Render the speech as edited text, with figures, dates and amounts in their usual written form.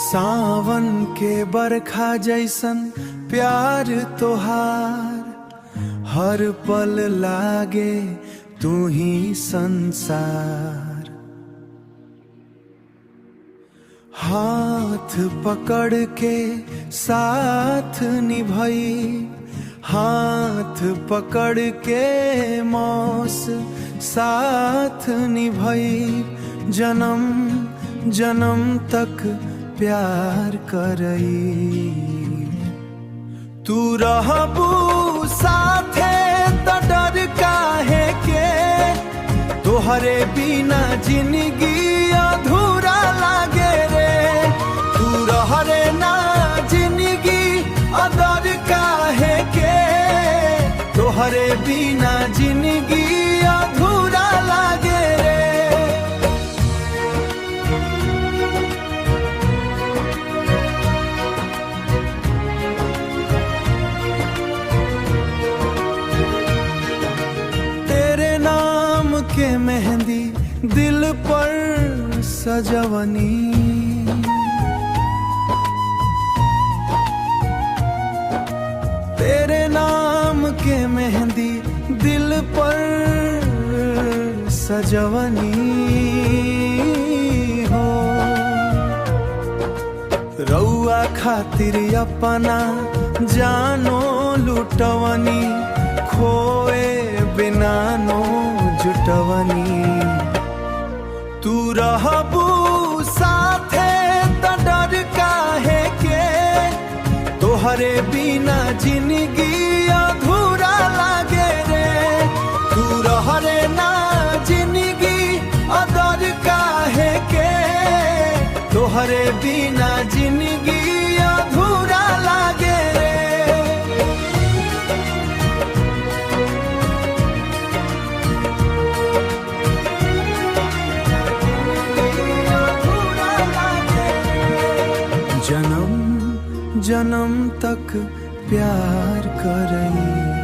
सावन के बरखा जैसन प्यार तोहार, हर पल लागे तू ही संसार। हाथ पकड़ के साथ निभाई, हाथ पकड़ के मौस साथ निभाई। जन्म जन्म तक प्यार करई, तू रहबू साथे त डर काहे के, तोहरे बिना जिंदगी अधूरा लागे रे। तू रहरे ना जिंदगी अदर काहे के, तोहरे बिना जिंदगी अधूरा लागे रे। के मेहंदी दिल पर सजवनी, तेरे नाम के मेहंदी दिल पर सजवनी हो। रउआ खातिर अपना जानो लुटवनी, खोए बिना नो जुटवनी। तू रहबू साथे त डर काहे के, तोहरे बिना जिंदगी अधूरा लागे रे। तू रहरे ना जिंदगी अदर काहे के, तोहरे बिना जिंदगी अधूरा लागे रे। जन्म जन्म तक प्यार करई।